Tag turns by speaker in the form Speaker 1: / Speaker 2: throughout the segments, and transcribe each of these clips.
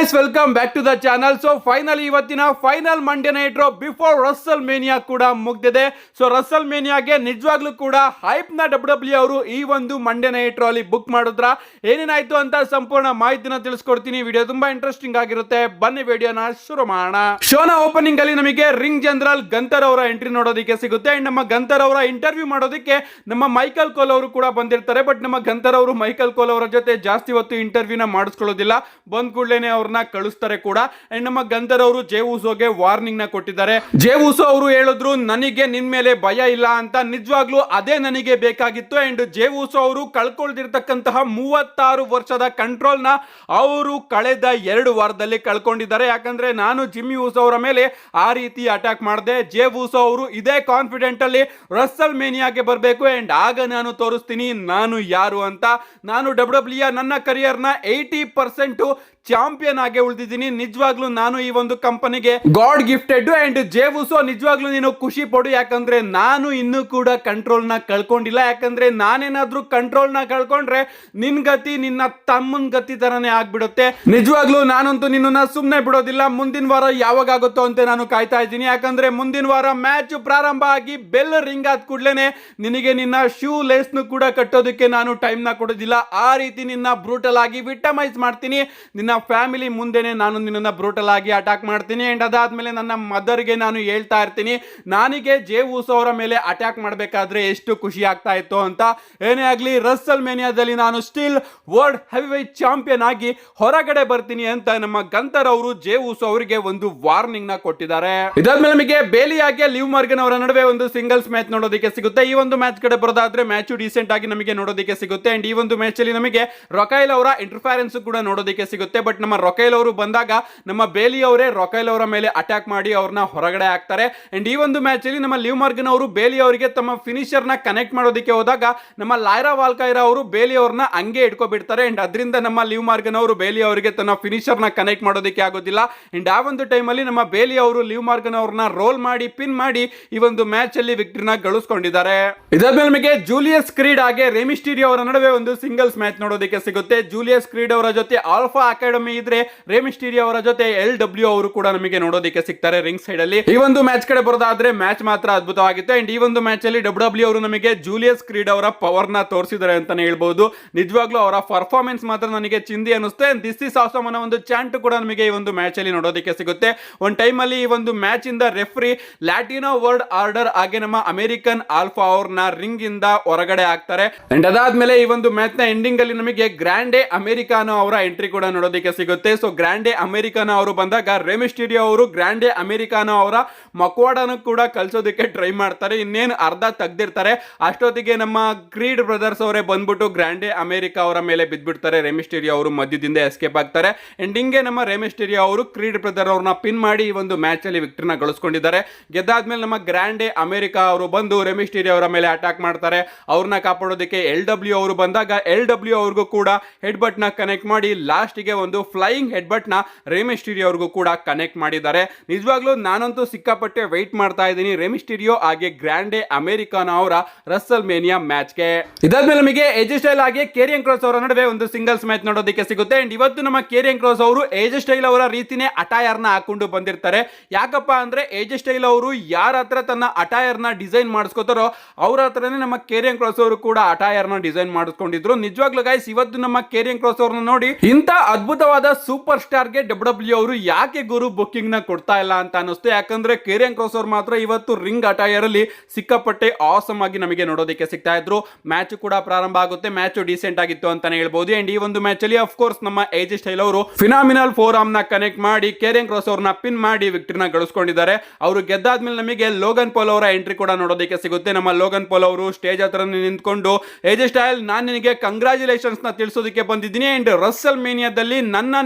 Speaker 1: Guys welcome back to the channel. So finally ಇವತ್ತಿನ final Monday night Raw before WrestleMania ಕೂಡ ಮುಗ್ದಿದೆ. So Russell ಮೇನಿಯಾಗೆ ನಿಜವಾಗ್ಲೂ ಕೂಡ hype ನ ಡಬ್ಲ್ಯೂ ಅವರು ಈ ಒಂದು ಮಂಡೇ ನೈಟ್ ರೋ ಅಲ್ಲಿ ಬುಕ್ ಮಾಡಿದ್ರ, ಏನೇನಾಯ್ತು ಅಂತ ಸಂಪೂರ್ಣ ಮಾಹಿತಿನ ತಿಳಿಸ್ಕೊಡ್ತೀನಿ. ವಿಡಿಯೋ ತುಂಬಾ ಇಂಟ್ರೆಸ್ಟಿಂಗ್ ಆಗಿರುತ್ತೆ, ಬನ್ನಿ ವಿಡಿಯೋನ ಶುರು ಮಾಡೋಣ. ಶೋನ ಓಪನಿಂಗ್ ಅಲ್ಲಿ ನಮಗೆ ರಿಂಗ್ ಜನರಲ್ ಗಂತರ್ ಅವರ ಎಂಟ್ರಿ ನೋಡೋದಕ್ಕೆ ಸಿಗುತ್ತೆ. ಅಂಡ್ ನಮ್ಮ ಗಂತರ್ ಅವರ ಇಂಟರ್ವ್ಯೂ ಮಾಡೋದಕ್ಕೆ ನಮ್ಮ ಮೈಕಲ್ ಕೋಲ್ ಅವರು ಕೂಡ ಬಂದಿರ್ತಾರೆ. ಬಟ್ ನಮ್ಮ ಗಂತರ್ ಅವರು ಮೈಕಲ್ ಕೋಲ್ ಅವರ ಜೊತೆ ಜಾಸ್ತಿ ಹೊತ್ತು ಇಂಟರ್ವ್ಯೂನ ಮಾಡಿಸ್ಕೊಳ್ಳೋದಿಲ್ಲ, ಬಂದ್ ಕೂಡಲೇ ಅವ್ರನ್ನ ಕಳಿಸ್ತಾರೆ ಕೂಡ. ಅಂಡ್ ನಮ್ಮ ಗಂತರ್ ಅವರು ಜೇ ಉಸೋಗೆ ವಾರ್ನಿಂಗ್ ನ ಕೊಟ್ಟಿದ್ದಾರೆ. ಜೇ ಉಸೋ ಅವರು ಹೇಳಿದ್ರು ನನಗೆ ನಿನ್ ಮೇಲೆ ಭಯ ಇಲ್ಲ ಅಂತ. ನಿಜವಾಗ್ಲೂ ಅದೇ ನನಗೆ ಬೇಕಾಗಿತ್ತು. ಅಂಡ್ ಜೇ ಉಸೋ ಅವರು ಕಳ್ಕೊಳ್ದಿರ್ತಕ್ಕಂತಹ 36 ವರ್ಷದ ಕಂಟ್ರೋಲ್ ನ ಅವರು ಕಳೆದ 2 ವಾರದಲ್ಲಿ ಕಳ್ಕೊಂಡಿದ್ದಾರೆ. ಯಾಕಂದ್ರೆ ನಾನು ಜಿಮ್ಮಿ ಉಸೋ ಅವರ ಮೇಲೆ ಆ ರೀತಿ ಅಟ್ಯಾಕ್ ಮಾಡಿದೆ. ಜೇ ಉಸೋ ಅವರು ಇದೇ ಕಾನ್ಫಿಡೆಂಟ್ ಅಲ್ಲಿ ರಸಲ್ ಮೇನಿಯಾಗೆ ಬರಬೇಕು ಅಂಡ್ ಆಗ ನಾನು ತೋರಿಸ್ತೀನಿ ನಾನು ಯಾರು ಅಂತ. ನಾನು ಡಬ್ಲ್ಯೂ ನನ್ನ ಕರಿಯರ್ ನ 80% ಚಾಂಪಿಯನ್ ಆಗಿ ಉಳಿದಿದ್ದೀನಿ. ನಿಜವಾಗ್ಲೂ ನಾನು ಈ ಒಂದು ಕಂಪನಿಗೆ ಗಾಡ್ ಗಿಫ್ಟೆಡ್. ಅಂಡ್ ಜೇ ಉಸೋ ನಿಜವಾಗ್ಲೂ ನೀನು ಖುಷಿ ಪಡು, ಯಾಕಂದ್ರೆ ನಾನು ಇನ್ನೂ ಕೂಡ ಕಂಟ್ರೋಲ್ ನ ಕಳ್ಕೊಂಡಿಲ್ಲ. ಯಾಕಂದ್ರೆ ನಾನೇನಾದ್ರೂ ಕಂಟ್ರೋಲ್ ನ ಕಳ್ಕೊಂಡ್ರೆ ನಿನ್ ಗತಿ ನಿನ್ನ ತಮ್ಮನ್ ಗತಿ ತರನೇ ಆಗ್ಬಿಡುತ್ತೆ. ನಿಜವಾಗ್ಲೂ ನಾನಂತೂ ನಿನ್ನ ಸುಮ್ನೆ ಬಿಡೋದಿಲ್ಲ. ಮುಂದಿನ ವಾರ ಯಾವಾಗ ಆಗುತ್ತೋ ಅಂತ ನಾನು ಕಾಯ್ತಾ ಇದ್ದೀನಿ. ಯಾಕಂದ್ರೆ ಮುಂದಿನ ವಾರ ಮ್ಯಾಚ್ ಪ್ರಾರಂಭ ಆಗಿ ಬೆಲ್ ರಿಂಗ್ ಆದ ಕೂಡ್ಲೇನೆ ನಿನಗೆ ನಿನ್ನ ಶೂ ಲೇಸ್ ನು ಕೂಡ ಕಟ್ಟೋದಕ್ಕೆ ನಾನು ಟೈಮ್ ನ ಕೊಡೋದಿಲ್ಲ. ಆ ರೀತಿ ನಿನ್ನ ಬ್ರೂಟಲ್ ಆಗಿ ವಿಟಮೈಸ್ ಮಾಡ್ತೀನಿ. ನಿನ್ನ ಫ್ಯಾಮಿಲಿ ಮುಂದೆನೆ ನಾನು ನಿನ್ನನ್ನು ಬ್ರೂಟಲ್ ಆಗಿ ಅಟ್ಯಾಕ್ ಮಾಡ್ತೀನಿ. ಅಂಡ್ ಅದಾದ್ಮೇಲೆ ನನ್ನ ಮದರ್ಗೆ ನಾನು ಹೇಳ್ತಾ ಇರ್ತೀನಿ ನನಗೆ ಜೇ ಉಸೋ ಅವರ ಮೇಲೆ ಅಟ್ಯಾಕ್ ಮಾಡಬೇಕಾದ್ರೆ ಎಷ್ಟು ಖುಷಿ ಆಗ್ತಾ ಇತ್ತು ಅಂತ. ಏನೇ ಆಗ್ಲಿ ರಸಲ್ ಮೇನಿಯಾದಲ್ಲಿ ನಾನು ಸ್ಟಿಲ್ ವರ್ಲ್ಡ್ ಹೆವಿವೇಟ್ ಚಾಂಪಿಯನ್ ಆಗಿ ಹೊರಗಡೆ ಬರ್ತೀನಿ ಅಂತ ನಮ್ಮ ಗಂತರ್ ಅವರು ಜೇ ಉಸೋ ಅವರಿಗೆ ಒಂದು ವಾರ್ನಿಂಗ್ ನ ಕೊಟ್ಟಿದ್ದಾರೆ. ಇದಾದ್ಮೇಲೆ ನಮಗೆ ಬೇಲಿಯಾಗೆ ಲಿವ್ ಮಾರ್ಗನ್ ಅವರ ನಡುವೆ ಒಂದು ಸಿಂಗಲ್ಸ್ ಮ್ಯಾಚ್ ನೋಡೋದಕ್ಕೆ ಸಿಗುತ್ತೆ. ಈ ಒಂದು ಮ್ಯಾಚ್ ಕಡೆ ಬರೋದಾದ್ರೆ ಮ್ಯಾಚ್ ಡೀಸೆಂಟ್ ಆಗಿ ನಮಗೆ ನೋಡೋದಕ್ಕೆ ಸಿಗುತ್ತೆ. ಅಂಡ್ ಈ ಒಂದು ಮ್ಯಾಚ್ ಅಲ್ಲಿ ನಮಗೆ ರೊಕೈಲ್ ಅವರ ಇಂಟರ್ಫರೆನ್ಸ್ ಕೂಡ ನೋಡೋದಕ್ಕೆ ಸಿಗುತ್ತೆ. ಬಟ್ ನಮ್ಮ ರೊಕೈಲ್ ಅವರು ಬಂದಾಗ ನಮ್ಮ ಬೇಲಿ ಅವರೇ ರೊಕೈಲ್ ಅವರ ಮೇಲೆ ಅಟ್ಯಾಕ್ ಮಾಡಿ ಅವ್ರನ್ನ ಹೊರಗಡೆ ಹಾಕ್ತಾರೆ. ಅಂಡ್ ಈ ಒಂದು ಮ್ಯಾಚ್ ಅಲ್ಲಿ ನಮ್ಮ ಲಿವ್ ಮಾರ್ಗನ್ ಅವರು ಬೇಲಿ ಅವರಿಗೆ ತಮ್ಮ ಫಿನಿಶರ್ ನ ಕನೆಕ್ಟ್ ಮಾಡೋದಕ್ಕೆ ಹೋದಾಗ ನಮ್ಮ ಲೈರಾ ವಾಲ್ಕೈರಾ ಅವರು ಬೇಲಿ ಅವ್ರನ್ನ ಹಂಗೆ ಇಟ್ಕೊಬಿಡ್ತಾರೆ. ಅಂಡ್ ಅದರಿಂದ ನಮ್ಮ ಲಿವ್ ಮಾರ್ಗನ್ ಅವರು ಬೇಲಿ ಅವರಿಗೆ ತನ್ನ ಫಿನಿಶರ್ ನ ಕನೆಕ್ಟ್ ಮಾಡೋದಕ್ಕೆ ಆಗೋದಿಲ್ಲ. ಅಂಡ್ ಆ ಒಂದು ಟೈಮ್ ಅಲ್ಲಿ ನಮ್ಮ ಬೇಲಿ ಅವರು ಲಿವ್ ಮಾರ್ಗನ್ ಅವ್ರನ್ನ ರೋಲ್ ಮಾಡಿ ಪಿನ್ ಮಾಡಿ ಈ ಒಂದು ಮ್ಯಾಚ್ ಅಲ್ಲಿ ವಿಕ್ಟರಿನ ಗಳಿಸಿಕೊಂಡಿದ್ದಾರೆ. ಇದಾದ್ಮೇಲೆ ನಮಗೆ ಜೂಲಿಯಸ್ ಕ್ರೀಡ್ ಹಾಗೆ ರೆಮಿಸ್ಟೀರಿಯೋ ಅವರ ನಡುವೆ ಒಂದು ಸಿಂಗಲ್ಸ್ ಮ್ಯಾಚ್ ನೋಡೋದಕ್ಕೆ ಸಿಗುತ್ತೆ. ಜೂಲಿಯಸ್ ಕ್ರೀಡ್ ಅವರ ಜೊತೆ ಆಲ್ಫಾ ಅಕಾಡೆಮಿ ಇದ್ರೆ ರೆಮಿಸ್ಟೀರಿಯೋ ಅವರ ಜೊತೆ LW ಅವರು ಕೂಡ ನಮಗೆ ನೋಡೋದಕ್ಕೆ ಸಿಗ್ತಾರೆ ರಿಂಗ್ ಸೈಡ್ ಅಲ್ಲಿ. ಈ ಒಂದು ಮ್ಯಾಚ್ ಕಡೆ ಬರೋದಾದ್ರೆ ಮ್ಯಾಚ್ ಮಾತ್ರ ಅದ್ಭುತವಾಗಿತ್ತು. ಅಂಡ್ ಈ ಒಂದು ಮ್ಯಾಚ್ ಅಲ್ಲಿ ಡಬ್ಲ್ಯೂ ಅವರು ನಮಗೆ ಜೂಲಿಯಸ್ ಕ್ರೀಡ್ ಅವರ ಪವರ್ ನ ತೋರಿಸಿದ್ದಾರೆ ಅಂತಾನೆ ಹೇಳ್ಬಹುದು. ನಿಜವಾಗ್ಲೂ ಅವರ ಪರ್ಫಾರ್ಮೆನ್ಸ್ ಮಾತ್ರ ನನಗೆ ಚಿಂದಿ ಅನಿಸುತ್ತೆ. ದಿಸ್ ಇಸ್ ಆಸಮ್ ಅನ್ನೋ ಒಂದು ಚಾಂಟ್ ಕೂಡ ನಮಗೆ ಈ ಒಂದು ಮ್ಯಾಚ್ ಅಲ್ಲಿ ನೋಡೋದಕ್ಕೆ ಸಿಗುತ್ತೆ. ಒಂದು ಟೈಮ್ ಅಲ್ಲಿ ಈ ಒಂದು ಮ್ಯಾಚ್ ಇಂದ ರೆಫ್ರಿ ಲ್ಯಾಟಿನೋ ವರ್ಲ್ಡ್ ಆರ್ಡರ್ ಹಾಗೆ ನಮ್ಮ ಅಮೆರಿಕನ್ ಆಲ್ಫಾ ಅವ್ರನ್ನ ರಿಂಗ್ ಇಂದ ಹೊರಗಡೆ ಹಾಕ್ತಾರೆ. ಅಂಡ್ ಅದಾದ್ಮೇಲೆ ಈ ಒಂದು ಮ್ಯಾಚ್ ನ ಎಂಡಿಂಗ್ ಅಲ್ಲಿ ನಮಗೆ ಗ್ರ್ಯಾಂಡೆ ಅಮೆರಿಕಾನೋ ಅವರ ಎಂಟ್ರಿ ಕೂಡ ನೋಡೋದಕ್ಕೆ ಸಿಗುತ್ತೆ. ಸೊ ಗ್ರ್ಯಾಂಡೆ ಅಮೆರಿಕಾನೋ ಅವರು ಬಂದಾಗ ರೆಮಿಸ್ಟೀರಿಯೋ ಅವರು ಗ್ರ್ಯಾಂಡೆ ಅಮೆರಿಕಾನೋ ಅವರ ಮಕ್ವಾಡನು ಕೂಡ ಕಲ್ಸೋದಕ್ಕೆ ಟ್ರೈ ಮಾಡ್ತಾರೆ. ಇನ್ನೇನು ಅರ್ಧ ತೆಗ್ದಿರ್ತಾರೆ ಅಷ್ಟೊತ್ತಿಗೆ ನಮ್ಮ ಕ್ರೀಡ್ ಬ್ರದರ್ಸ್ ಅವರೇ ಬಂದ್ಬಿಟ್ಟು ಗ್ರ್ಯಾಂಡೆ ಅಮೆರಿಕಾ ಅವರ ಮೇಲೆ ಬಿದ್ದ್ಬಿಡ್ತಾರೆ. ರೆಮಿಸ್ಟೀರಿಯೋ ಅವರು ಮಧ್ಯದಿಂದ ಎಸ್ಕೇಪ್ ಆಗ್ತಾರೆ. ಅಂಡ್ ಹಿಂಗೆ ನಮ್ಮ ರೆಮಿಸ್ಟೀರಿಯೋ ಅವರು ಕ್ರೀಡ್ ಬ್ರದರ್ ಅವ್ರನ್ನ ಪಿನ್ ಮಾಡಿ ಈ ಒಂದು ಮ್ಯಾಚ್ ಅಲ್ಲಿ ವಿಕ್ಟರಿನ ಗಳಿಸ್ಕೊಂಡಿದ್ದಾರೆ. ಗೆದ್ದಾದ್ಮೇಲೆ ನಮ್ಮ ಗ್ರ್ಯಾಂಡೆ ಅಮೆರಿಕಾ ಅವರು ಬಂದು ರೆಮಿಸ್ಟೀರಿಯೋ ಅವರ ಮೇಲೆ ಅಟ್ಯಾಕ್ ಮಾಡ್ತಾರೆ. ಅವ್ರನ್ನ ಕಾಪಾಡೋದಕ್ಕೆ LW ಅವರು ಬಂದಾಗ LW ಅವ್ರಿಗೂ ಕೂಡ ಹೆಡ್ ಬಟ್ ನ ಕನೆಕ್ಟ್ ಮಾಡಿ ಲಾಸ್ಟ್ ಗೆ ಒಂದು ಫ್ಲೈಯಿಂಗ್ ಹೆಡ್ ಬಟ್ ನ ರೆಮಿಸ್ಟೀರಿಯೋ ಅವ್ರಿಗೂ ಕೂಡ ಕನೆಕ್ಟ್ ಮಾಡಿದ್ದಾರೆ. ನಿಜವಾಗ್ಲೂ ನಾನಂತೂ ಸಿಕ್ಕಾಪಟ್ಟೆ ವೆಯ್ಟ್ ಮಾಡ್ತಾ ಇದ್ದೀನಿ ರೆಮಿಸ್ಟೀರಿಯೋ ಹಾಗೆ ಗ್ರ್ಯಾಂಡೆ ಅಮೆರಿಕಾನೋ ಅವರ ರಸಲ್ ಮೇನಿಯಾ ಮ್ಯಾಚ್ ಗೆ. ಇದಾದ್ಮೇಲೆ ನಮಗೆ ಏಜೆ ಸ್ಟೈಲ್ ಹಾಗೆ ಕೇರಿಯನ್ ಕ್ರಾಸ್ ಅವರ ನಡುವೆ ಒಂದು ಸಿಂಗಲ್ಸ್ ಮ್ಯಾಚ್ ನೋಡೋದಕ್ಕೆ ಸಿಗುತ್ತೆ. ಅಂಡ್ ಇವತ್ತು ನಮ್ಮ ಕೇರಿಯನ್ ಕ್ರಾಸ್ ಅವರು ಏಜೆ ಸ್ಟೈಲ್ ಅವರ ರೀತಿನೇ ಅಟೈರ್ ನ ಹಾಕೊಂಡು ಬಂದಿರ್ತಾರೆ. ಯಾಕಪ್ಪ ಅಂದ್ರೆ ಏಜೆ ಸ್ಟೈಲ್ ಅವರು ಯಾರ ಹತ್ರ ತನ್ನ ಅಟೈರ್ ನ ಡಿಸೈನ್ ಮಾಡಿಸ್ಕೋತಾರೋ ಅವ್ರ ಹತ್ರನೇ ನಮ್ಮ ಕೇರಿಯನ್ ಕ್ರಾಸ್ ಅವರು ಕೂಡ ಅಟೈರ್ ನ ಡಿಸೈನ್ ಮಾಡಿಸ್ಕೊಂಡಿದ್ರು. ನಿಜವಾಗ್ಲೂ ಗೈಸ್ ಇವತ್ತು ನಮ್ಮ ಕೇರಿಯನ್ ಕ್ರಾಸ್ ಅವ್ರನ್ನ ನೋಡಿ ಇಂತ ಅದ್ಭುತವಾದ ಸೂಪರ್ ಸ್ಟಾರ್ ಗೆ ಡಬ್ಲ್ಯೂ ಅವರು ಯಾಕೆ ಗುರು ಬುಕ್ಕಿಂಗ್ ನ ಕೊಡ್ತಾ ಇಲ್ಲ ಅಂತ ಅನಿಸ್ತು. ಯಾಕಂದ್ರೆ ಕೇರಿಯನ್ ಕ್ರಾಸ್ ಅವರು ಮಾತ್ರ ಇವತ್ತು ರಿಂಗ್ ಅಟೈರ್ ಅಲ್ಲಿ ಸಿಕ್ಕಾಪಟ್ಟೆ ಆಸಮ್ ಆಗಿ ನಮಗೆ ನೋಡೋದಕ್ಕೆ ಸಿಗ್ತಾ ಇದ್ರು. ಮ್ಯಾಚ್ ಕೂಡ ಪ್ರಾರಂಭ ಆಗುತ್ತೆ. ಮ್ಯಾಚ್ ಡೀಸೆಂಟ್ ಆಗಿತ್ತು ಅಂತಾನೆ ಹೇಳ್ಬಹುದು. ಅಂಡ್ ಈ ಒಂದು ಮ್ಯಾಚ್ ಅಲ್ಲಿ ಆಫ್ ಕೋರ್ಸ್ ನಮ್ಮ ಏಜೆ ಸ್ಟೈಲ್ ಅವರು ಫಿನಾಮಿನಲ್ ಫೋರ್ ಆರ್ಮ್ ನ ಕನೆಕ್ಟ್ ಮಾಡಿ ಕೇರಿಯನ್ ಕ್ರಾಸ್ ಅವ್ರನ್ನ ಪಿನ್ ಮಾಡಿ ವಿಕ್ಟರಿನ ಗಳಿಸ್ಕೊಂಡಿದ್ದಾರೆ. ಅವರು ಗೆದ್ದಾದ್ಮೇಲೆ ನಮಗೆ ಲೋಗನ್ ಪಾಲ್ ಅವರ ಎಂಟ್ರಿ ಕೂಡ ನೋಡೋದಕ್ಕೆ ಸಿಗುತ್ತೆ. ನಮ್ಮ ಲೋಗನ್ ಪಾಲ್ ಅವರು ಸ್ಟೇಜ್ ಹತ್ರ ನಿಂತ್ಕೊಂಡು ಏಜೆ ಸ್ಟೈಲ್ ನಾನು ನಿನಗೆ ಕಂಗ್ರಾಚುಲೇಷನ್ಸ್ ನ ತಿಳಿಸೋದಕ್ಕೆ ಬಂದಿದ್ದೀನಿ. ಅಂಡ್ ರಸಲ್ ಮೇನಿಯಾದಲ್ಲಿ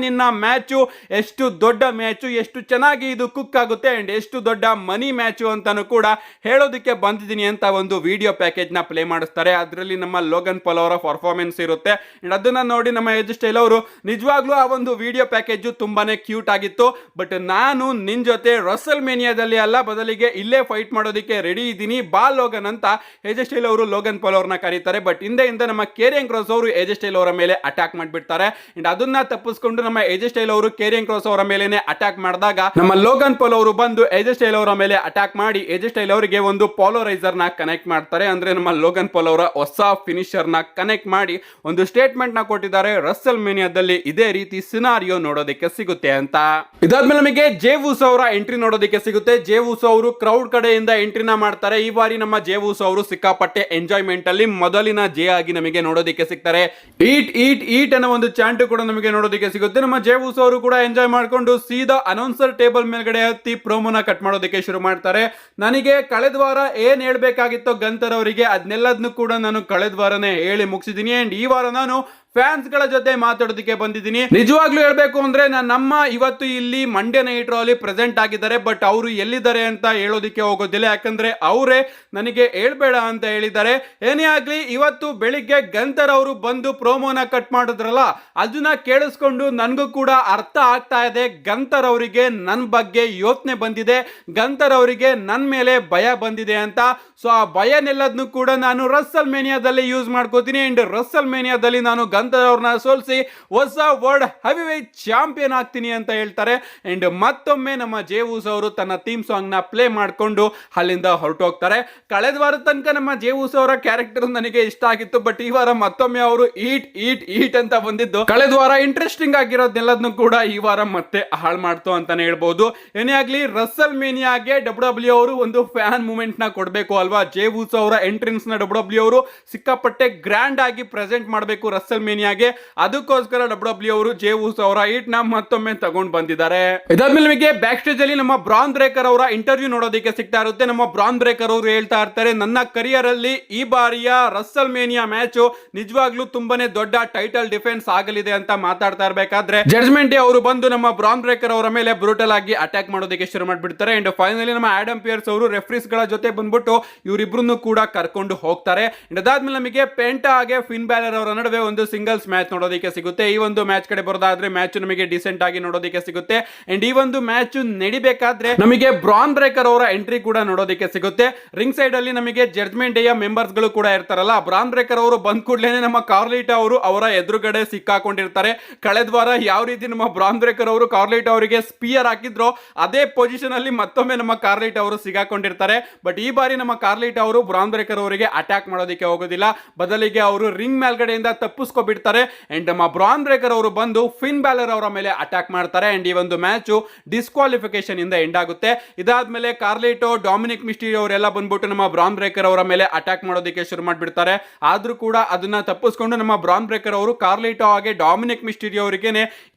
Speaker 1: ನಿನ್ನ ಮ್ಯಾಚ್ ಎಷ್ಟು ದೊಡ್ಡ ಮ್ಯಾಚ್, ಎಷ್ಟು ಚೆನ್ನಾಗಿ ಇದು ಕುಕ್ ಆಗುತ್ತೆ ಅಂಡ್ ಎಷ್ಟು ದೊಡ್ಡ ಮನಿ ಮ್ಯಾಚ್ ಅಂತಾನು ಕೂಡ ಹೇಳೋದಕ್ಕೆ ಬಂದಿದ್ದೀನಿ ಅಂತ ಒಂದು ವಿಡಿಯೋ ಪ್ಯಾಕೇಜ್ ನ ಪ್ಲೇ ಮಾಡಿಸ್ತಾರೆ. ಅದರಲ್ಲಿ ನಮ್ಮ ಲೋಗನ್ ಪಾಲ್ ಅವರ ಪರ್ಫಾರ್ಮೆನ್ಸ್ ಇರುತ್ತೆ. ಅಂಡ್ ಅದನ್ನ ನೋಡಿ ನಮ್ಮ ಏಜೆ ಸ್ಟೈಲ್ ಅವರು ನಿಜವಾಗ್ಲೂ ಆ ಒಂದು ವಿಡಿಯೋ ಪ್ಯಾಕೇಜ್ ತುಂಬಾನೇ ಕ್ಯೂಟ್ ಆಗಿತ್ತು. ಬಟ್ ನಾನು ನಿನ್ ಜೊತೆ ರಸಲ್ ಮೇನಿಯಾದಲ್ಲಿ ಅಲ್ಲ, ಬದಲಿಗೆ ಇಲ್ಲೇ ಫೈಟ್ ಮಾಡೋದಕ್ಕೆ ರೆಡಿ ಇದ್ದೀನಿ, ಬಾ ಲೋಗನ್ ಅಂತ ಏಜೆ ಸ್ಟೈಲ್ ಅವರು ಲೋಗನ್ ಪಾಲ್ ಅವ್ರನ್ನ ಕರೀತಾರೆ. ಬಟ್ ಹಿಂದೆಯಿಂದ ನಮ್ಮ ಕೇರಿಯನ್ ಕ್ರಾಸ್ ಅವರು ಏಜೆ ಸ್ಟೈಲ್ ಅವರ ಮೇಲೆ ಅಟ್ಯಾಕ್ ಮಾಡಿಬಿಡ್ತಾರೆ. ಅಂಡ್ ಅದನ್ನ ತಪ್ಪು ತಪ್ಪಿಸ್ಕೊಂಡು ನಮ್ಮ ಎಜೆ ಸ್ಟೈಲ್ ಅವರು ಕೇರಿಯನ್ ಕ್ರಾಸ್ ಅವರ ಮೇಲೆನೆ ಅಟ್ಯಾಕ್ ಮಾಡಿದಾಗ ನಮ್ಮ ಲೋಗನ್ ಪಾಲ್ ಅವರು ಬಂದು ಎಜೆ ಸ್ಟೈಲ್ ಅವರ ಮೇಲೆ ಅಟ್ಯಾಕ್ ಮಾಡಿ ಎಜೆ ಸ್ಟೈಲ್ ಅವರಿಗೆ ಒಂದು ಪಾಲರೈಸರ್ ನ ಕನೆಕ್ಟ್ ಮಾಡ್ತಾರೆ. ಅಂದ್ರೆ ನಮ್ಮ ಲೋಗನ್ ಪಾಲ್ ಅವರ ಹೊಸ ಫಿನಿಶರ್ ನ ಕನೆಕ್ಟ್ ಮಾಡಿ ಒಂದು ಸ್ಟೇಟ್ಮೆಂಟ್ ನ ಕೊಟ್ಟಿದ್ದಾರೆ. ರಸ್ಸಲ್ ಮೇನಿಯಾದಲ್ಲಿ ಇದೇ ರೀತಿ ಸಿನಾರಿಯೋ ನೋಡೋದಕ್ಕೆ ಸಿಗುತ್ತೆ ಅಂತ. ಇದಾದ್ಮೇಲೆ ನಮಗೆ ಜೇ ಉಸೋ ಅವರ ಎಂಟ್ರಿ ನೋಡೋದಕ್ಕೆ ಸಿಗುತ್ತೆ. ಜೇ ಉಸೋ ಅವರು ಕ್ರೌಡ್ ಕಡೆಯಿಂದ ಎಂಟ್ರಿನ ಮಾಡ್ತಾರೆ. ಈ ಬಾರಿ ನಮ್ಮ ಜೇ ಉಸೋ ಅವರು ಸಿಕ್ಕಾಪಟ್ಟೆ ಎಂಜಾಯ್ಮೆಂಟ್ ಅಲ್ಲಿ ಮೊದಲಿನ ಜೇ ಆಗಿ ನಮಗೆ ನೋಡೋದಕ್ಕೆ ಸಿಗ್ತಾರೆ. ಈಟ್ ಈಟ್ ಈಟ್ ಅನ್ನೋ ಒಂದು ಚಾಂಟ್ ಕೂಡ ನಮಗೆ ನೋಡೋದಕ್ಕೆ ಸಿಗುತ್ತೆ. ನಮ್ಮ ಜೇ ಉಸೋ ಅವರು ಕೂಡ ಎಂಜಾಯ್ ಮಾಡ್ಕೊಂಡು ಸೀದಾ ಅನೌನ್ಸರ್ ಟೇಬಲ್ ಮೇಲ್ಗಡೆ ಹತ್ತಿ ಪ್ರೋಮೋನ ಕಟ್ ಮಾಡೋದಕ್ಕೆ ಶುರು ಮಾಡ್ತಾರೆ. ನನಗೆ ಕಳೆದ ವಾರ ಏನ್ ಹೇಳ್ಬೇಕಾಗಿತ್ತೋ ಗಂತರ್ ಅವರಿಗೆ ಅದನ್ನೆಲ್ಲದನ್ನು ಕೂಡ ನಾನು ಕಳೆದ ವಾರನೇ ಹೇಳಿ ಮುಗಿಸಿದೀನಿ. ಅಂಡ್ ಈ ವಾರ ನಾನು ಫ್ಯಾನ್ಸ್ ಗಳ ಜೊತೆ ಮಾತಾಡೋದಕ್ಕೆ ಬಂದಿದ್ದೀನಿ. ನಿಜವಾಗ್ಲೂ ಹೇಳ್ಬೇಕು ಅಂದ್ರೆ ನಮ್ಮ ಇವತ್ತು ಇಲ್ಲಿ ಮಂಡ್ಯ ನೈಟ್ ಅಲ್ಲಿ ಪ್ರೆಸೆಂಟ್ ಆಗಿದ್ದಾರೆ. ಬಟ್ ಅವರು ಎಲ್ಲಿದ್ದಾರೆ ಅಂತ ಹೇಳೋದಕ್ಕೆ ಹೋಗೋದಿಲ್ಲ, ಯಾಕಂದ್ರೆ ಅವರೇ ನನಗೆ ಹೇಳ್ಬೇಡ ಅಂತ ಹೇಳಿದ್ದಾರೆ. ಏನೇ ಆಗ್ಲಿ ಇವತ್ತು ಬೆಳಿಗ್ಗೆ ಗಂತರ್ ಅವರು ಬಂದು ಪ್ರೋಮೋನ ಕಟ್ ಮಾಡಿದ್ರಲ್ಲ, ಅದನ್ನ ಕೇಳಿಸ್ಕೊಂಡು ನನಗೂ ಕೂಡ ಅರ್ಥ ಆಗ್ತಾ ಇದೆ. ಗಂತರ್ ಅವರಿಗೆ ನನ್ನ ಬಗ್ಗೆ ಯೋಚನೆ ಬಂದಿದೆ, ಗಂತರ್ ಅವರಿಗೆ ನನ್ನ ಮೇಲೆ ಭಯ ಬಂದಿದೆ ಅಂತ. ಸೊ ಆ ಭಯನೆಲ್ಲದನ್ನು ಕೂಡ ನಾನು ರಸ್ಸಲ್ ಮೇನಿಯಾದಲ್ಲಿ ಯೂಸ್ ಮಾಡ್ಕೋತೀನಿ. ಅಂಡ್ ರಸ್ಸಲ್ ಮೇನಿಯಾದಲ್ಲಿ ನಾನು ಗಂತರ್ ಅವ್ರನ್ನ ಸೋಲಿಸಿ ಹೊಸ ವರ್ಲ್ಡ್ ಹೆವಿವೇಟ್ ಚಾಂಪಿಯನ್ ಆಗ್ತೀನಿ ಅಂತ ಹೇಳ್ತಾರೆ. ಅಂಡ್ ಮತ್ತೊಮ್ಮೆ ನಮ್ಮ ಜೇ ಉಸೋ ಅವರು ತನ್ನ ಥೀಮ್ ಸಾಂಗ್ ನ ಪ್ಲೇ ಮಾಡಿಕೊಂಡು ಅಲ್ಲಿಂದ ಹೊರಟೋಗ್ತಾರೆ. ಕಳೆದ ವಾರ ತನಕ ನಮ್ಮ ಜೇ ಉಸೋ ಅವರ ಕ್ಯಾರೆಕ್ಟರ್ ನನಗೆ ಇಷ್ಟ ಆಗಿತ್ತು. ಬಟ್ ಈ ವಾರ ಮತ್ತೊಮ್ಮೆ ಅವರು ಈಟ್ ಈಟ್ ಈಟ್ ಅಂತ ಬಂದಿದ್ದು ಕಳೆದ ವಾರ ಇಂಟ್ರೆಸ್ಟಿಂಗ್ ಆಗಿರೋದನ್ನೆಲ್ಲದನ್ನು ಕೂಡ ಈ ವಾರ ಮತ್ತೆ ಹಾಳು ಮಾಡ್ತು ಅಂತಾನೆ ಹೇಳ್ಬಹುದು. ಏನೇ ಆಗ್ಲಿ ರಸ್ಸಲ್ ಮೇನಿಯಾಗೆ ಡಬ್ಲ್ಯೂ ಅವರು ಒಂದು ಫ್ಯಾನ್ ಮೂಮೆಂಟ್ ನ ಕೊಡಬೇಕು ಅಲ್ವಾ. ಜೇ ಉಸೋ ಅವರ ಎಂಟ್ರೆನ್ಸ್ ನ ಡಬ್ಲ್ಯೂ ಅವರು ಸಿಕ್ಕಾಪಟ್ಟೆ ಗ್ರ್ಯಾಂಡ್ ಆಗಿ ಪ್ರೆಸೆಂಟ್ ಮಾಡಬೇಕು ರಸ್ಸಲ್ ಮೇನಿಯಾಗೆ. ಅದಕ್ಕೋಸ್ಕರ ಡಬ್ಲ್ಯೂ ಅವರು ಜೇ ಉಸೋ ಅವರ ಈಟ್ ನ ಮತ್ತೊಮ್ಮೆ ತಗೊಂಡು ಬಂದಿದ್ದಾರೆ. ಇದಾದ್ಮೇಲೆ ನಮಗೆ ಬ್ಯಾಕ್ ಸ್ಟೇಜ್ ಅಲ್ಲಿ ನಮ್ಮ ಬ್ರಾನ್ ಬ್ರೇಕರ್ ಅವರ ಇಂಟರ್ವ್ಯೂ ನೋಡೋದಕ್ಕೆ ಸಿಗ್ತಾ ಇರುತ್ತೆ. ನಮ್ಮ ಬ್ರಾನ್ ಬ್ರೇಕರ್ ಅವರು ಹೇಳ್ತಾ ಇರ್ತಾರೆ, ನನ್ನ ಕರಿಯರ್ ಅಲ್ಲಿ ಈ ಬಾರಿಯ ರಸ್ಸಲ್ ಮೇನಿಯಾ ಮ್ಯಾಚ್ ನಿಜವಾಗ್ಲೂ ತುಂಬಾನೇ ದೊಡ್ಡ ಟೈಟಲ್ ಡಿಫೆನ್ಸ್ ಆಗಲಿದೆ ಅಂತ ಮಾತಾಡ್ತಾ ಇರಬೇಕಾದ್ರೆ ಜಡ್ಜ್ಮೆಂಟ್ ಅವರು ಬಂದು ನಮ್ಮ ಬ್ರಾನ್ ಬ್ರೇಕರ್ ಅವರ ಮೇಲೆ ಬ್ರೂಟಲ್ ಆಗಿ ಅಟ್ಯಾಕ್ ಮಾಡೋದಕ್ಕೆ ಶುರು ಮಾಡ್ಬಿಡ್ತಾರೆ. ಅಂಡ್ ಫೈನಲಿ ನಮ್ಮ ಆಡಮ್ ಪಿಯರ್ಸ್ ಅವರು ರೆಫ್ರೀಸ್ ಗಳ ಜೊತೆ ಬಂದ್ಬಿಟ್ಟು ಇವರಿಬ್ರು ಕೂಡ ಕರ್ಕೊಂಡು ಹೋಗ್ತಾರೆ. ಅದಾದ್ಮೇಲೆ ನಮಗೆ ಪೆಂಟಾ ಹಾಗೆ ಫಿನ್ ಬ್ಯಾಲರ್ ಅವರ ನಡುವೆ ಒಂದು ಸಿಂಗಲ್ಸ್ ಮ್ಯಾಚ್ ನೋಡೋದಕ್ಕೆ ಸಿಗುತ್ತೆ. ಈ ಒಂದು ಮ್ಯಾಚ್ ಕಡೆ ಬರೋದಾದ್ರೆ ಮ್ಯಾಚ್ ನಮಗೆ ಡಿಸೆಂಟ್ ಆಗಿ ನೋಡೋದಕ್ಕೆ ಸಿಗುತ್ತೆ. ಅಂಡ್ ಈ ಒಂದು ಮ್ಯಾಚ್ ನಡಿಬೇಕಾದ್ರೆ ನಮಗೆ ಬ್ರಾನ್ ಬ್ರೇಕರ್ ಅವರ ಎಂಟ್ರಿ ಕೂಡ ನೋಡೋದಕ್ಕೆ ಸಿಗುತ್ತೆ. ರಿಂಗ್ ಸೈಡ್ ಅಲ್ಲಿ ನಮಗೆ ಜಡ್ಜ್ಮೆಂಟ್ ಡೇ ಮೆಂಬರ್ಸ್ ಗಳು ಕೂಡ ಇರ್ತಾರಲ್ಲ. ಬ್ರಾನ್ ಬ್ರೇಕರ್ ಅವರು ಬಂದ್ ಕೂಡಲೇ ನಮ್ಮ ಕಾರ್ಲಿಟಾ ಅವರು ಅವರ ಎದುರುಗಡೆ ಸಿಕ್ಕಾಕೊಂಡಿರ್ತಾರೆ. ಕಳೆದ ವಾರ ಯಾವ ರೀತಿ ನಮ್ಮ ಬ್ರಾನ್ ಬ್ರೇಕರ್ ಅವರು ಕಾರ್ಲಿಟಾ ಅವರಿಗೆ ಸ್ಪಿಯರ್ ಹಾಕಿದ್ರು ಅದೇ ಪೊಸಿಷನ್ ಅಲ್ಲಿ ಮತ್ತೊಮ್ಮೆ ನಮ್ಮ ಕಾರ್ಲಿಟಾ ಅವರು ಸಿಗಾಕೊಂಡಿರ್ತಾರೆ. ಬಟ್ ಈ ಬಾರಿ ನಮ್ಮ ಕಾರ್ಲಿಟಾ ಅವರು ಬ್ರಾನ್ ಬ್ರೇಕರ್ ಅವರಿಗೆ ಅಟ್ಯಾಕ್ ಮಾಡೋದಕ್ಕೆ ಹೋಗೋದಿಲ್ಲ, ಬದಲಿಗೆ ಅವರು ರಿಂಗ್ ಮೇಲ್ಗಡೆಯಿಂದ ತಪ್ಪಿಸ್ಕೊಬಿಡ್ತಾರೆ. ಅಂಡ್ ನಮ್ಮ ಬ್ರಾನ್ ಬ್ರೇಕರ್ ಅವರು ಬಂದು ಫಿನ್ ಬ್ಯಾಲರ್ ಅವರ ಮೇಲೆ ಅಟ್ಯಾಕ್ ಮಾಡ್ತಾರೆ. ಅಂಡ್ ಈ ಒಂದು ಮ್ಯಾಚ್ ಡಿಸ್ಕ್ವಾಲಿಫಿಕೇಶನ್ ಇಂದ ಎಂಡ್ ಆಗುತ್ತೆ. ಇದಾದ್ಮೇಲೆ ಕಾರ್ಲಿಟೋ, ಡೊಮಿನಿಕ್ ಮಿಸ್ಟೀರಿಯೋ ಅವರೆಲ್ಲ ಬಂದ್ಬಿಟ್ಟು ನಮ್ಮ ಬ್ರಾನ್ ಬ್ರೇಕರ್ ಅವರ ಮೇಲೆ ಅಟ್ಯಾಕ್ ಮಾಡೋದಕ್ಕೆ ಶುರು ಮಾಡ್ಬಿಡ್ತಾರೆ. ಆದ್ರೂ ಕೂಡ ಅದನ್ನ ತಪ್ಪಿಸ್ಕೊಂಡು ನಮ್ಮ ಬ್ರಾನ್ ಬ್ರೇಕರ್ ಅವರು ಕಾರ್ಲಿಟೋ ಹಾಗೆ ಡೊಮಿನಿಕ್ ಮಿಸ್ಟೀರಿಯೋ ಅವರಿಗೆ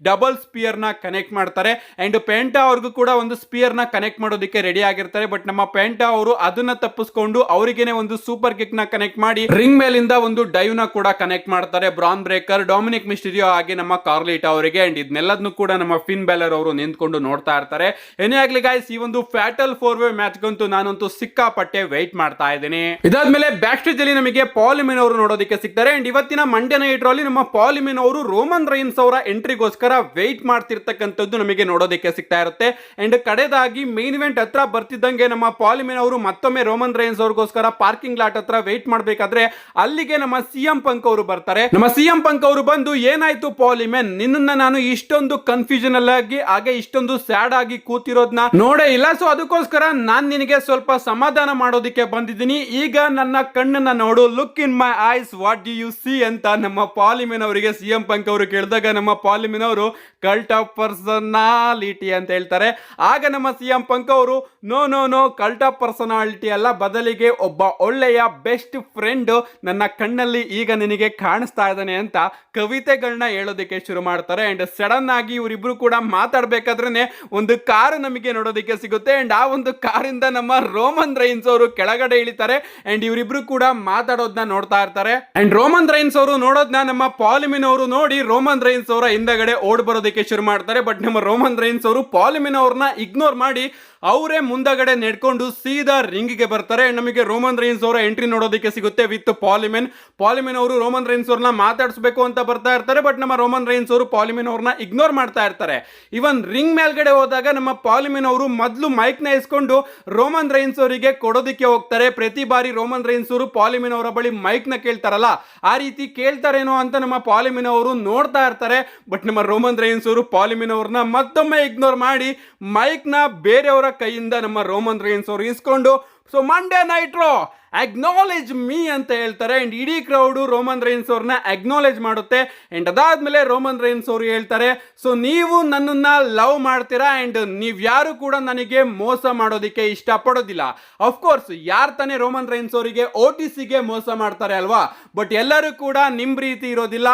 Speaker 1: ಡಬಲ್ ಸ್ಪಿಯರ್ ನ ಕನೆಕ್ಟ್ ಮಾಡ್ತಾರೆ. ಅಂಡ್ ಪೆಂಟಾ ಅವ್ರಿಗೂ ಕೂಡ ಒಂದು ಸ್ಪಿಯರ್ ನ ಕನೆಕ್ಟ್ ಮಾಡೋದಕ್ಕೆ ರೆಡಿ ಆಗಿರ್ತಾರೆ. ಬಟ್ ನಮ್ಮ ಪೆಂಟಾ ಅವರು ಅದನ್ನ ತಪ್ಪಿಸ್ಕೊಂಡು ಅವರಿಗೇನೆ ಒಂದು ಸೂಪರ್ ಕಿಕ್ ನ ಕನೆಕ್ಟ್ ಮಾಡಿ ರಿಂಗ್ ಮೇಲಿಂದ ಒಂದು ಡೈವ್ ನ ಕೂಡ ಕನೆಕ್ಟ್ ಮಾಡ್ತಾರೆ ಬ್ರಾನ್ ಬ್ರೇಕರ್, ಡೊಮಿನಿಕ್ ಮಿಸ್ಟೀರಿಯೋ ಹಾಗೆ ನಮ್ಮ ಕಾರ್ಲಿಟಾ ಅವರಿಗೆ. ಅಂಡ್ ಇದನ್ನೆಲ್ಲದನ್ನು ಕೂಡ ನಮ್ಮ ಫಿನ್ ಬ್ಯಾಲರ್ ಅವರು ನಿಂತ್ಕೊಂಡು ನೋಡ್ತಾ ಇರ್ತಾರೆ. ಏನೇ ಆಗ್ಲಿ ಗೈಸ್, ಈ ಒಂದು ಫ್ಯಾಟಲ್ 4-way ಮ್ಯಾಚ್ ಗಂತೂ ನಾನಂತೂ ಸಿಕ್ಕಾಪಟ್ಟೆ ವೆಯ್ಟ್ ಮಾಡ್ತಾ ಇದ್ದೀನಿ. ಇದಾದ್ಮೇಲೆ ಬ್ಯಾಕ್ ಸ್ಟೇಜ್ ಅಲ್ಲಿ ನಮಗೆ ಪಾಲಿಮಿನ್ ಅವರು ನೋಡೋದಕ್ಕೆ ಸಿಗ್ತಾರೆ. ಅಂಡ್ ಇವತ್ತಿನ ಮಂಡ್ಯ ನೈಟ್ ಅಲ್ಲಿ ನಮ್ಮ ಪಾಲಿಮಿನ್ ಅವರು ರೋಮನ್ ರೈನ್ಸ್ ಅವರ ಎಂಟ್ರಿಗೋಸ್ಕರ ವೆಯ್ಟ್ ಮಾಡ್ತಿರ್ತಕ್ಕಂಥದ್ದು ನಮಗೆ ನೋಡೋದಕ್ಕೆ ಸಿಗ್ತಾ ಇರುತ್ತೆ. ಅಂಡ್ ಕಡೆದಾಗಿ ಮೇನ್ ಇವೆಂಟ್ ಹತ್ರ ಬರ್ತಿದ್ದಂಗೆ ನಮ್ಮ ಪಾಲಿಮಿನ್ ಅವರು ಮತ್ತೊಮ್ಮೆ ರೋಮನ್ ರೈನ್ಸ್ ಅವ್ರಿಗೋಸ್ಕರ ಪಾರ್ಕಿಂಗ್ ಲಾಟ್ ಹತ್ರ ವೆಯ್ಟ್ ಮಾಡ್ಬೇಕಾದ್ರೆ ಅಲ್ಲಿಗೆ ನಮ್ಮ ಸಿಎಂ ಪಂಕ್ ಅವರು ಬರ್ತಾರೆ. ನಮ್ಮ ಸಿಎಂ ಪಂಕ್ ಅವರು ಬಂದು, ಏನಾಯ್ತು ಪಾಲಿಮೆನ್, ನಿನ್ನ ನಾನು ಇಷ್ಟೊಂದು ಕನ್ಫ್ಯೂಷನ್ ಆಗಿ ಹಾಗೆ ಇಷ್ಟೊಂದು ಸ್ಯಾಡ್ ಆಗಿ ಕೂತಿರೋದ್ನ ನೋಡೇ ಇಲ್ಲ. ಸೊ ಅದಕ್ಕೋಸ್ಕರ ನಾನ್ ನಿನಗೆ ಸ್ವಲ್ಪ ಸಮಾಧಾನ ಮಾಡೋದಕ್ಕೆ ಬಂದಿದ್ದೀನಿ. ಈಗ ನನ್ನ ಕಣ್ಣನ್ನ ನೋಡು, look in my ice, what do U C ಅಂತ ನಮ್ಮ ಪಾಲಿಮೆನ್ ಅವರಿಗೆ ಸಿಎಂ ಪಂಕ್ ಅವರು ಕೇಳಿದಾಗ ನಮ್ಮ ಪಾಲಿಮೆನ್ ಅವರು ಕಲ್ಟ್ ಆಫ್ ಪರ್ಸನಾಲಿಟಿ ಅಂತ ಹೇಳ್ತಾರೆ. ಆಗ ನಮ್ಮ ಸಿಎಂ ಪಂಕ್ ಅವರು no no no cult of personality ಅಲ್ಲ, ಬದಲಿಗೆ ಒಬ್ಬ ಒಳ್ಳೆಯ ಬೆಸ್ಟ್ ಫ್ರೆಂಡ್ ನನ್ನ ಕಣ್ಣಲ್ಲಿ ಈಗ ನಿನಗೆ ಕಾಣಿಸ್ತಾ ಇದ್ದಾನೆ ಅಂತ ಕವಿತೆಗಳನ್ನ ಹೇಳೋದಕ್ಕೆ ಶುರು ಮಾಡ್ತಾರೆ. ಅಂಡ್ ಸಡನ್ ಆಗಿ ಇವರಿಬ್ರು ಕೂಡ ಮಾತಾಡ್ಬೇಕಾದ್ರೆ ಒಂದು ಕಾರು ನಮಗೆ ನೋಡೋದಕ್ಕೆ ಸಿಗುತ್ತೆ. ಅಂಡ್ ಆ ಒಂದು ಕಾರಿಂದ ನಮ್ಮ ರೋಮನ್ ರೈನ್ಸ್ ಅವರು ಕೆಳಗಡೆ ಇಳಿತಾರೆ. ಅಂಡ್ ಇವರಿಬ್ರು ಕೂಡ ಮಾತಾಡೋದನ್ನ ನೋಡ್ತಾ ಇರ್ತಾರೆ. ಅಂಡ್ ರೋಮನ್ ರೈನ್ಸ್ ಅವರು ನೋಡೋದನ್ನ ನಮ್ಮ ಪಾಲಿಮಿನ್ ಅವರು ನೋಡಿ ರೋಮನ್ ರೈನ್ಸ್ ಅವರ ಹಿಂದಗಡೆ ಓಡ್ ಬರೋದಕ್ಕೆ ಶುರು ಮಾಡ್ತಾರೆ. ಬಟ್ ನಮ್ಮ ರೋಮನ್ ರೈನ್ಸ್ ಅವರು ಪಾಲಿಮಿನ್ ಅವ್ರನ್ನ ಇಗ್ನೋರ್ ಮಾಡಿ ಅವರೇ ಮುಂದಗಡೆ ನೆಡ್ಕೊಂಡು ಸೀದಾ ರಿಂಗ್ ಗೆ ಬರ್ತಾರೆ. ನಮಗೆ ರೋಮನ್ ರೈನ್ಸ್ ಅವರ ಎಂಟ್ರಿ ನೋಡೋದಕ್ಕೆ ಸಿಗುತ್ತೆ ವಿತ್ ಪಾಲಿಮೆನ್ ಅವರು ರೋಮನ್ ರೈನ್ಸ್ ಅವ್ರನ್ನ ಮಾತಾಡಿಸ್ಬೇಕು ಅಂತ ಬರ್ತಾ ಇರ್ತಾರೆ. ಬಟ್ ನಮ್ಮ ರೋಮನ್ ರೈನ್ಸ್ ಅವರು ಪಾಲಿಮಿನ್ ಅವ್ರನ್ನ ಇಗ್ನೋರ್ ಮಾಡ್ತಾ ಇರ್ತಾರೆ. ಇವನ್ ರಿಂಗ್ ಮೇಲ್ಗಡೆ ಹೋದಾಗ ನಮ್ಮ ಪಾಲಿಮಿನ್ ಅವರು ಮೊದಲು ಮೈಕ್ ನ ಇಸ್ಕೊಂಡು ರೋಮನ್ ರೈನ್ಸ್ ಅವರಿಗೆ ಕೊಡೋದಕ್ಕೆ ಹೋಗ್ತಾರೆ. ಪ್ರತಿ ಬಾರಿ ರೋಮನ್ ರೈನ್ಸ್ ಅವರು ಪಾಲಿಮಿನ್ ಅವರ ಬಳಿ ಮೈಕ್ ನ ಕೇಳ್ತಾರಲ್ಲ, ಆ ರೀತಿ ಕೇಳ್ತಾರೇನೋ ಅಂತ ನಮ್ಮ ಪಾಲಿಮಿನ್ ಅವರು ನೋಡ್ತಾ ಇರ್ತಾರೆ. ಬಟ್ ನಮ್ಮ ರೋಮನ್ ರೈನ್ಸ್ ಅವರು ಪಾಲಿಮಿನ್ ಅವ್ರನ್ನ ಮತ್ತೊಮ್ಮೆ ಇಗ್ನೋರ್ ಮಾಡಿ ಮೈಕ್ ನ ಬೇರೆಯವರ ಕೈಯಿಂದ ನಮ್ಮ ರೋಮನ್ ರೈನ್ಸ್ ಅವರು ಇಸ್ಕೊಂಡು ಸೊ ಮಂಡೇ ನೈಟ್ರೋ ಅಗ್ನಾಲೇಜ್ ಮೀ ಅಂತ ಹೇಳ್ತಾರೆ. ಅಂಡ್ ಇಡೀ ಕ್ರೌಡು ರೋಮನ್ ರೈನ್ಸ್ ಅವ್ರನ್ನ ಅಗ್ನಾಲೇಜ್ ಮಾಡುತ್ತೆ. ಅಂಡ್ ಅದಾದ್ಮೇಲೆ ರೋಮನ್ ರೈನ್ಸ್ ಅವರು ಹೇಳ್ತಾರೆ, ಸೊ ನೀವು ನನ್ನನ್ನ ಲವ್ ಮಾಡ್ತೀರಾ ಅಂಡ್ ನೀವ್ಯಾರು ಕೂಡ ನನಗೆ ಮೋಸ ಮಾಡೋದಕ್ಕೆ ಇಷ್ಟಪಡೋದಿಲ್ಲ. ಅಫ್ಕೋರ್ಸ್ ಯಾರು ತಾನೇ ರೋಮನ್ ರೈನ್ಸ್ ಅವರಿಗೆ OTCಗೆ ಮೋಸ ಮಾಡ್ತಾರೆ ಅಲ್ವಾ. ಬಟ್ ಎಲ್ಲರೂ ಕೂಡ ನಿಮ್ ರೀತಿ ಇರೋದಿಲ್ಲ.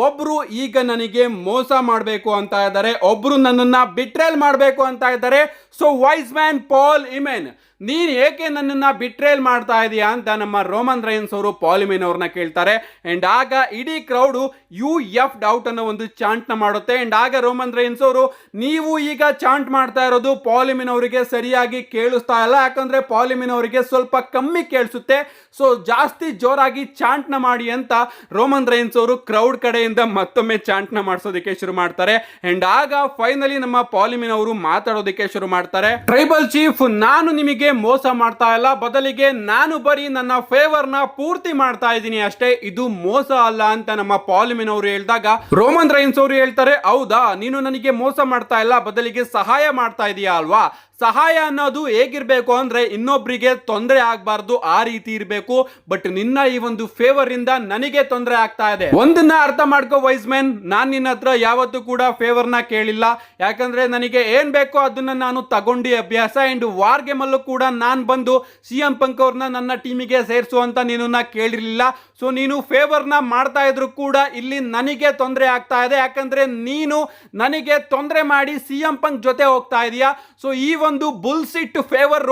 Speaker 1: ಒಬ್ರು ಈಗ ನನಗೆ ಮೋಸ ಮಾಡಬೇಕು ಅಂತ ಇದ್ದಾರೆ, ಒಬ್ರು ನನ್ನನ್ನ ಬಿಟ್ರೇಲ್ ಮಾಡಬೇಕು ಅಂತ ಇದ್ದಾರೆ. ಸೊ ವೈಸ್ ಮ್ಯಾನ್ ಪಾಲ್ ಇಮೆನ್, ನೀನ್ ಏಕೆ ನನ್ನನ್ನ ಬಿಟ್ರೇಲ್ ಮಾಡ್ತಾ ಇದೀಯಾ ಅಂತ ನಮ್ಮ ರೋಮನ್ ರೈನ್ಸ್ ಅವರು ಪಾಲಿಮಿನ್ ಅವ್ರನ್ನ ಕೇಳ್ತಾರೆ. ಅಂಡ್ ಆಗ ಇಡೀ ಕ್ರೌಡು UF ಔಟ್ ಅನ್ನೋ ಒಂದು ಚಾಂಟ್ ನ ಮಾಡುತ್ತೆ. ಅಂಡ್ ಆಗ ರೋಮನ್ ರೈನ್ಸ್ ಅವರು, ನೀವು ಈಗ ಚಾಂಟ್ ಮಾಡ್ತಾ ಇರೋದು ಪಾಲಿಮಿನ್ ಅವರಿಗೆ ಸರಿಯಾಗಿ ಕೇಳಿಸ್ತಾ ಇಲ್ಲ, ಯಾಕಂದ್ರೆ ಪಾಲಿಮಿನ್ ಅವರಿಗೆ ಸ್ವಲ್ಪ ಕಮ್ಮಿ ಕೇಳಿಸುತ್ತೆ. ಸೊ ಜಾಸ್ತಿ ಜೋರಾಗಿ ಚಾಂಟ್ ನ ಮಾಡಿ ಅಂತ ರೋಮನ್ ರೈನ್ಸ್ ಅವರು ಕ್ರೌಡ್ ಕಡೆಯಿಂದ ಮತ್ತೊಮ್ಮೆ ಚಾಂಟ್ ನ ಮಾಡಿಸೋದಕ್ಕೆ ಶುರು ಮಾಡ್ತಾರೆ. ಅಂಡ್ ಆಗ ಫೈನಲಿ ನಮ್ಮ ಪಾಲಿಮಿನ್ ಅವರು ಮಾತಾಡೋದಕ್ಕೆ ಶುರು ಮಾಡ್ತಾರೆ. ಟ್ರೈಬಲ್ ಚೀಫ್, ನಾನು ನಿಮಗೆ ಮೋಸ ಮಾಡ್ತಾ ಇಲ್ಲ, ಬದಲಿಗೆ ನಾನು ಬರೀ ನನ್ನ ಫೇವರ್ ನ ಪೂರ್ತಿ ಮಾಡ್ತಾ ಇದ್ದೀನಿ ಅಷ್ಟೇ, ಇದು ಮೋಸ ಅಲ್ಲ ಅಂತ ನಮ್ಮ ಪಾಲಿಮಿನ್ ಅವರು ಹೇಳಿದಾಗ ರೋಮನ್ ರೈನ್ಸ್ ಅವರು ಹೇಳ್ತಾರೆ, ಹೌದಾ ನೀನು ನನಗೆ ಮೋಸ ಮಾಡ್ತಾ ಇಲ್ಲ, ಬದಲಿಗೆ ಸಹಾಯ ಮಾಡ್ತಾ ಇದೀಯಾ ಅಲ್ವಾ. ಸಹಾಯ ಅನ್ನೋದು ಹೇಗಿರ್ಬೇಕು ಅಂದ್ರೆ ಇನ್ನೊಬ್ಬರಿಗೆ ತೊಂದರೆ ಆಗಬಾರ್ದು, ಆ ರೀತಿ ಇರಬೇಕು. ಬಟ್ ನಿನ್ನ ಈ ಒಂದು ಫೇವರ್ ಇಂದ ನನಗೆ ತೊಂದರೆ ಆಗ್ತಾ ಇದೆ. ಒಂದನ್ನ ಅರ್ಥ ಮಾಡ್ಕೋ ವೈಸ್ ಮ್ಯಾನ್, ನಾನ್ ನಿನ್ನ ಹತ್ರ ಯಾವತ್ತೂ ಕೂಡ ಫೇವರ್ ನ ಕೇಳಿಲ್ಲ, ಯಾಕಂದ್ರೆ ನನಗೆ ಏನ್ ಬೇಕೋ ಅದನ್ನ ನಾನು ತಗೊಂಡಿ ಅಭ್ಯಾಸ. ಅಂಡ್ ವಾರ್ ಗೇಮ್ ಅಲ್ಲೂ ಕೂಡ ನಾನ್ ಬಂದು CM ಪಂಕ್ ಅವ್ರನ್ನ ನನ್ನ ಟೀಮಿಗೆ ಸೇರಿಸು ಅಂತ ನೀನು ಕೇಳಿರ್ಲಿಲ್ಲ. ಸೊ ನೀನು ಫೇವರ್ ನ ಮಾಡ್ತಾ ಇದ್ರು ಕೂಡ ಇಲ್ಲಿ ನನಗೆ ತೊಂದರೆ ಆಗ್ತಾ ಇದೆ, ಯಾಕಂದ್ರೆ ನೀನು ನನಗೆ ತೊಂದರೆ ಮಾಡಿ CM ಪಂಕ್ ಜೊತೆ ಹೋಗ್ತಾ ಇದೀಯಾ. ಸೊ ಈ ಒಂದು ಬುಲ್ಸಿಟ್ ಫೇವರ್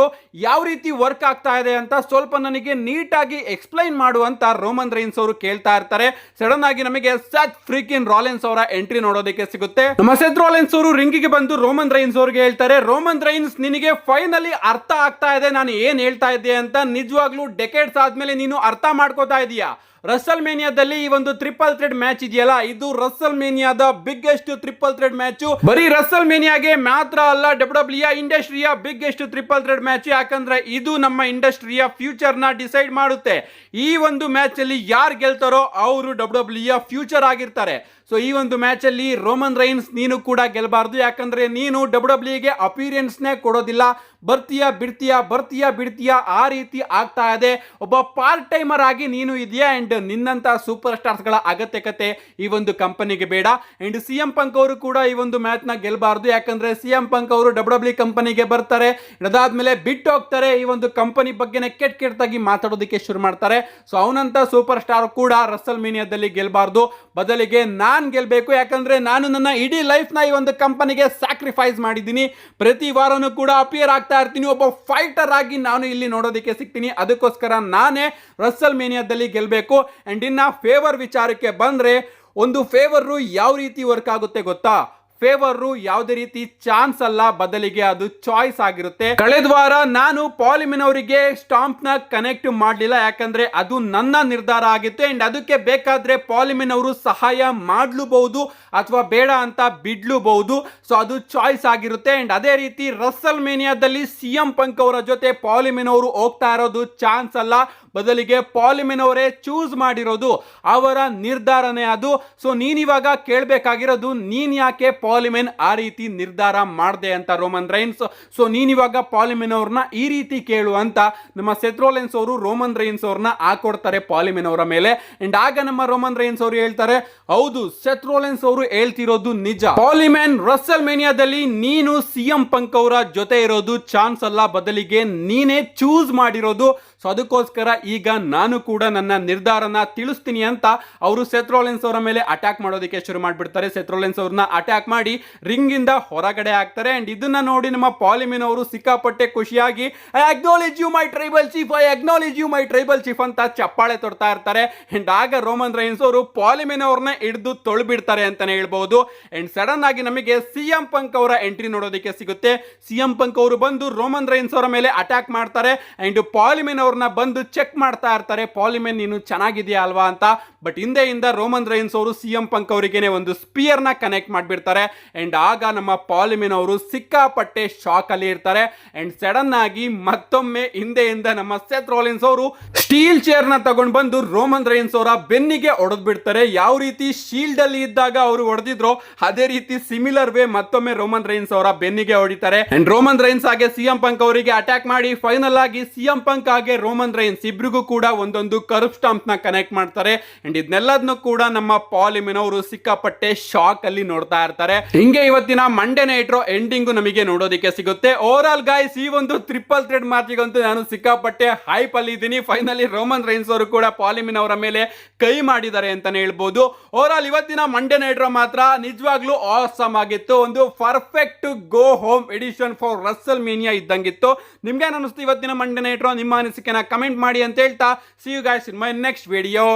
Speaker 1: ಯಾವ ರೀತಿ ವರ್ಕ್ ಆಗ್ತಾ ಇದೆ ಅಂತ ಸ್ವಲ್ಪ ನನಗೆ ನೀಟಾಗಿ ಎಕ್ಸ್ಪ್ಲೈನ್ ಮಾಡು ಅಂತ ರೋಮನ್ ರೈನ್ಸ್ ಅವರು ಕೇಳ್ತಾ ಇರ್ತಾರೆ. ಸಡನ್ ಆಗಿ ನಮಗೆ ಸೆತ್ ಫ್ರೀಕಿನ್ ರಾಲೆನ್ಸ್ ಅವರ ಎಂಟ್ರಿ ನೋಡೋದಕ್ಕೆ ಸಿಗುತ್ತೆ. ನಮ್ಮ ಸೆತ್ ರಾಲೆನ್ಸ್ ಅವರು ರಿಂಗಿಗೆ ಬಂದು ರೋಮನ್ ರೈನ್ಸ್ ಅವರಿಗೆ ಹೇಳ್ತಾರೆ, ರೋಮನ್ ರೈನ್ಸ್ ನಿನಗೆ ಫೈನಲಿ ಅರ್ಥ ಆಗ್ತಾ ಇದೆ ನಾನು ಏನ್ ಹೇಳ್ತಾ ಇದ್ದೆ ಅಂತ, ನಿಜವಾಗ್ಲೂ ಡೆಕೆಡ್ಸ್ ಆದ್ಮೇಲೆ ನೀನು ಅರ್ಥ ಮಾಡ್ಕೋತಾ ಇದೀಯಾ. ರಸಲ್ ಮೇನಿಯಾದಲ್ಲಿ ಈ ಒಂದು ಟ್ರಿಪಲ್ ಥ್ರೆಡ್ ಮ್ಯಾಚ್ ಇದೆಯಲ್ಲ, ಇದು ರಸಲ್ ಮೇನಿಯಾದ ಬಿಗ್ಗೆಸ್ಟ್ ಟ್ರಿಪಲ್ ಥ್ರೆಡ್ ಮ್ಯಾಚ್. ಬರೀ ರಸಲ್ ಮೇನಿಯಾಗೆ ಮಾತ್ರ ಅಲ್ಲ, WWE ಇಂಡಸ್ಟ್ರಿಯ ಬಿಗ್ಗೆಸ್ಟ್ ಟ್ರಿಪಲ್ ಥ್ರೆಡ್ ಮ್ಯಾಚ್, ಯಾಕಂದ್ರೆ ಇದು ನಮ್ಮ ಇಂಡಸ್ಟ್ರಿಯ ಫ್ಯೂಚರ್ ನ ಡಿಸೈಡ್ ಮಾಡುತ್ತೆ. ಈ ಒಂದು ಮ್ಯಾಚ್ ಅಲ್ಲಿ ಯಾರು ಗೆಲ್ತಾರೋ ಅವರು WWE ಫ್ಯೂಚರ್ ಆಗಿರ್ತಾರೆ. ಸೊ ಈ ಒಂದು ಮ್ಯಾಚ್ ಅಲ್ಲಿ ರೋಮನ್ ರೈನ್ಸ್ ನೀನು ಕೂಡ ಗೆಲ್ಲಬಾರ್ದು, ಯಾಕಂದ್ರೆ ನೀನು WWE ಅಪಿಯರೆನ್ಸ್ ನೇ ಕೊಡೋದಿಲ್ಲ, ಬರ್ತೀಯಾ ಬಿಡ್ತೀಯಾ ಆ ರೀತಿ ಆಗ್ತಾ ಇದೆ. ಒಬ್ಬ ಪಾರ್ಟ್ ಟೈಮರ್ ಆಗಿ ನೀನು ಇದೆಯಾ. ಅಂಡ್ ನಿನ್ನಂತ ಸೂಪರ್ ಸ್ಟಾರ್ಸ್ ಗಳ ಅಗತ್ಯಕತೆ ಈ ಒಂದು ಕಂಪನಿಗೆ ಬೇಡ. ಅಂಡ್ CM ಪಂಕ್ ಅವರು ಕೂಡ ಈ ಒಂದು ಮ್ಯಾಚ್ ನ ಗೆಲ್ಲಬಾರ್ದು, ಯಾಕಂದ್ರೆ CM ಪಂಕ್ ಅವರು WWE ಕಂಪನಿಗೆ ಬರ್ತಾರೆ, ಅದಾದ್ಮೇಲೆ ಬಿಟ್ಟು ಹೋಗ್ತಾರೆ, ಈ ಒಂದು ಕಂಪನಿ ಬಗ್ಗೆನೇ ಕೆಟ್ಟದಾಗಿ ಮಾತಾಡೋದಕ್ಕೆ ಶುರು ಮಾಡ್ತಾರೆ. ಸೊ ಅವನಂತ ಸೂಪರ್ ಸ್ಟಾರ್ ಕೂಡ ರಸಲ್ ಮೇನಿಯಾದಲ್ಲಿ ಗೆಲ್ಲಬಾರ್ದು, ಬದಲಿಗೆ ನಾನ್ ಗೆಲ್ಬೇಕು, ಯಾಕಂದ್ರೆ ನಾನು ನನ್ನ ಇಡೀ ಲೈಫ್ ನ ಈ ಒಂದು ಕಂಪನಿಗೆ ಸ್ಯಾಕ್ರಿಫೈಸ್ ಮಾಡಿದ್ದೀನಿ. ಪ್ರತಿ ವಾರನೂ ಕೂಡ ಅಪಿಯರ್ ಆಗ್ತಾ ಇರ್ತೀನಿ, ಒಬ್ಬ ಫೈಟರ್ ಆಗಿ ನಾನು ಇಲ್ಲಿ ನೋಡೋದಕ್ಕೆ ಸಿಗ್ತೀನಿ. ಅದಕ್ಕೋಸ್ಕರ ನಾನೇ ರಸಲ್ ಮೇನಿಯಾದಲ್ಲಿ ಗೆಲ್ಬೇಕು. ಅಂಡ್ ಇನ್ನ ಫೇವರ್ ವಿಚಾರಕ್ಕೆ ಬಂದ್ರೆ, ಒಂದು ಫೇವರ್ ಯಾವ ರೀತಿ ವರ್ಕ್ ಆಗುತ್ತೆ ಗೊತ್ತಾ? ಫೇವರ್ ಯಾವುದೇ ರೀತಿ ಚಾನ್ಸ್ ಅಲ್ಲ, ಬದಲಿಗೆ ಅದು ಚಾಯ್ಸ್ ಆಗಿರುತ್ತೆ. ಕಳೆದ ವಾರ ನಾನು ಪಾಲಿಮಿನ್ ಅವರಿಗೆ ಸ್ಟಾಂಪ್ ನ ಕನೆಕ್ಟ್ ಮಾಡಲಿಲ್ಲ, ಯಾಕಂದ್ರೆ ಅದು ನನ್ನ ನಿರ್ಧಾರ ಆಗಿತ್ತು. ಅಂಡ್ ಅದಕ್ಕೆ ಬೇಕಾದ್ರೆ ಪಾಲಿಮಿನ್ ಅವರು ಸಹಾಯ ಮಾಡ್ಲೂಬಹುದು ಅಥವಾ ಬೇಡ ಅಂತ ಬಿಡ್ಲೂಬಹುದು. ಸೊ ಅದು ಚಾಯ್ಸ್ ಆಗಿರುತ್ತೆ. ಅಂಡ್ ಅದೇ ರೀತಿ ರಸಲ್ ಮೇನಿಯಾದಲ್ಲಿ CM ಪಂಕ್ ಅವರ ಜೊತೆ ಪಾಲಿಮಿನ್ ಅವರು ಹೋಗ್ತಾ ಇರೋದು ಚಾನ್ಸ್ ಅಲ್ಲ, ಬದಲಿಗೆ ಪಾಲಿಮಿನ್ ಅವರೇ ಚೂಸ್ ಮಾಡಿರೋದು, ಅವರ ನಿರ್ಧಾರನೇ ಅದು. ಸೊ ನೀನಿವಾಗ ಕೇಳಬೇಕಾಗಿರೋದು, ನೀನ್ ಯಾಕೆ ಪಾಲಿಮಿನ್ ಆ ರೀತಿ ನಿರ್ಧಾರ ಮಾಡಿದೆ ಅಂತ ರೋಮನ್ ರೈನ್ಸ್. ಸೊ ನೀನಿವಾಗ ಪಾಲಿಮಿನ್ ಅವ್ರನ್ನ ಈ ರೀತಿ ಕೇಳು ಅಂತ ನಮ್ಮ ಸೆತ್ ರಾಲೆನ್ಸ್ ಅವರು ರೋಮನ್ ರೈನ್ಸ್ ಅವ್ರನ್ನ ಹಾಕೊಡ್ತಾರೆ ಪಾಲಿಮಿನ್ ಅವರ ಮೇಲೆ. ಅಂಡ್ ಆಗ ನಮ್ಮ ರೋಮನ್ ರೈನ್ಸ್ ಅವರು ಹೇಳ್ತಾರೆ, ಹೌದು ಸೆತ್ ರಾಲೆನ್ಸ್ ಅವರು ಹೇಳ್ತಿರೋದು ನಿಜ, ಪಾಲಿಮಿನ್ ರಸಲ್ ಮೇನಿಯಾದಲ್ಲಿ ನೀನು CM ಪಂಕ್ ಅವರ ಜೊತೆ ಇರೋದು ಚಾನ್ಸ್ ಅಲ್ಲ, ಬದಲಿಗೆ ನೀನೇ ಚೂಸ್ ಮಾಡಿರೋದು. ಸೊ ಅದಕ್ಕೋಸ್ಕರ ಈಗ ನಾನು ಕೂಡ ನನ್ನ ನಿರ್ಧಾರನ ತಿಳಿಸ್ತೀನಿ ಅಂತ ಅವರು ಸೆತ್ ರಾಲೆನ್ಸ್ ಅವರ ಮೇಲೆ ಅಟ್ಯಾಕ್ ಮಾಡೋದಕ್ಕೆ ಶುರು ಮಾಡ್ಬಿಡ್ತಾರೆ. ಸೆತ್ ರಾಲೆನ್ಸ್ ಅವ್ರನ್ನ ಅಟ್ಯಾಕ್ ಮಾಡಿ ರಿಂಗ್ ಇಂದ ಹೊರಗಡೆ ಆಗ್ತಾರೆ. ಅಂಡ್ ಇದನ್ನ ನೋಡಿ ನಮ್ಮ ಪಾಲಿಮಿನ್ ಅವರು ಸಿಕ್ಕಾಪಟ್ಟೆ ಖುಷಿಯಾಗಿ I acknowledge you my tribal chief, I acknowledge you my tribal chief ಅಂತ ಚಪ್ಪಾಳೆ ತೊಡ್ತಾ ಇರ್ತಾರೆ. ಅಂಡ್ ಆಗ ರೋಮನ್ ರೈನ್ಸ್ ಅವರು ಪಾಲಿಮಿನ್ ಅವ್ರನ್ನ ಹಿಡಿದು ತೊಳ್ಬಿಡ್ತಾರೆ ಅಂತಾನೆ ಹೇಳ್ಬಹುದು. ಅಂಡ್ ಸಡನ್ ಆಗಿ ನಮಗೆ ಸಿಎಂ ಪಂಕ್ ಅವರ ಎಂಟ್ರಿ ನೋಡೋದಕ್ಕೆ ಸಿಗುತ್ತೆ. ಸಿಎಂ ಪಂಕ್ ಅವರು ಬಂದು ರೋಮನ್ ರೈನ್ಸ್ ಅವರ ಮೇಲೆ ಅಟ್ಯಾಕ್ ಮಾಡ್ತಾರೆ. ಅಂಡ್ ಪಾಲಿಮಿನ್ ಅವ್ರನ್ನ ಬಂದು ಚೆಕ್ ಮಾಡ್ತಾ ಇರ್ತಾರೆ, ಪಾಲಿಮಿನ್ ನೀನು ಚೆನ್ನಾಗಿದೆಯಾ ಅಲ್ವಾ ಅಂತ. ಬಟ್ ಹಿಂದೆಯಿಂದ ರೋಮನ್ ರೈನ್ಸ್ ಅವರು ಸಿಎಂ ಪಂಕ್ ಅವರಿಗೆ ಒಂದು ಸ್ಪಿಯರ್ ನ ಕನೆಕ್ಟ್ ಮಾಡಿಬಿಡ್ತಾರೆ. ಅಂಡ್ ಆಗ ನಮ್ಮ ಪಾಲಿಮಿನ್ ಅವರು ಸಿಕ್ಕಾಪಟ್ಟೆ ಶಾಕ್ ಅಲ್ಲಿ ಇರ್ತಾರೆ. ಅಂಡ್ ಸಡನ್ ಆಗಿ ಮತ್ತೊಮ್ಮೆ ಹಿಂದೆಯಿಂದ ನಮ್ಮ ಸೆತ್ ರೋಲಿನ್ಸ್ ಅವರು ಸ್ಟೀಲ್ ಚೇರ್ ನ ತಗೊಂಡು ಬಂದು ರೋಮನ್ ರೈನ್ಸ್ ಅವರ ಬೆನ್ನಿಗೆ ಹೊಡೆದ್ ಬಿಡ್ತಾರೆ. ಯಾವ ರೀತಿ ಶೀಲ್ಡ್ ಅಲ್ಲಿ ಇದ್ದಾಗ ಅವರು ಹೊಡೆದಿದ್ರು ಅದೇ ರೀತಿ ಸಿಮಿಲರ್ ವೇ ಮತ್ತೊಮ್ಮೆ ರೋಮನ್ ರೈನ್ಸ್ ಅವರ ಬೆನ್ನಿಗೆ ಹೊಡಿತಾರೆ. ಅಂಡ್ ರೋಮನ್ ರೈನ್ಸ್ ಹಾಗೆ ಸಿಎಂ ಪಂಕ್ ಅವರಿಗೆ ಅಟ್ಯಾಕ್ ಮಾಡಿ ಫೈನಲ್ ಆಗಿ ಸಿಎಂ ಪಂಕ್ ಹಾಗೆ ರೋಮನ್ ರೈನ್ಸ್ ಇಬ್ರಿಗೂ ಕೂಡ ಒಂದೊಂದು ಕರ್ವ್ ಸ್ಟಾಂಪ್ ನ ಕನೆಕ್ಟ್ ಮಾಡ್ತಾರೆ. ಅಂಡ್ ಇದನ್ನೆಲ್ಲದನ್ನು ಕೂಡ ನಮ್ಮ ಪಾಲಿಮಿನ್ ಅವರು ಸಿಕ್ಕಾಪಟ್ಟೆ ಶಾಕ್ ಅಲ್ಲಿ ನೋಡ್ತಾ ಇರ್ತಾರೆ. ಹಿಂಗೆ ಇವತ್ತಿನ ಮಂಡೇ ನೈಟ್ ರೋ ಎಂಡಿಂಗ್ ನಮಗೆ ನೋಡೋದಕ್ಕೆ ಸಿಗುತ್ತೆ. ಓವರ್ ಆಲ್ ಗೈಸ್ ಈ ಒಂದು ಟ್ರಿಪಲ್ ಥ್ರೆಡ್ ಮ್ಯಾಚ್ಗಂತೂ ನಾನು ಸಿಕ್ಕಾಪಟ್ಟೆ ಹೈಪ್ ಅಲ್ಲಿ ಇದ್ದೀನಿ. ಫೈನಲಿ ರೋಮನ್ ರೈನ್ಸ್ ಅವರು ಕೂಡ ಪಾಲಿಮಿನ್ ಅವರ ಮೇಲೆ ಕೈ ಮಾಡಿದ್ದಾರೆ ಅಂತಾನೆ ಹೇಳ್ಬೋದು. ಓವರ್ ಆಲ್ ಇವತ್ತಿನ ಮಂಡೇ ನೈಟ್ ರೋ ಮಾತ್ರ ನಿಜವಾಗ್ಲೂ ಆಸಮ್ ಆಗಿತ್ತು. ಒಂದು perfect go home edition for WrestleMania ಇದ್ದಂಗಿತ್ತು. ನಿಮ್ಗೆ ಅನಿಸ್ತು ಇವತ್ತಿನ ಮಂಡೇ ನೈಟ್ ರೋ? ನಿಮ್ಮ ಅನಿಸಿಕೆನ ಕಮೆಂಟ್ ಮಾಡಿ ಅಂತ ಹೇಳ್ತಾ see you guys in my next video.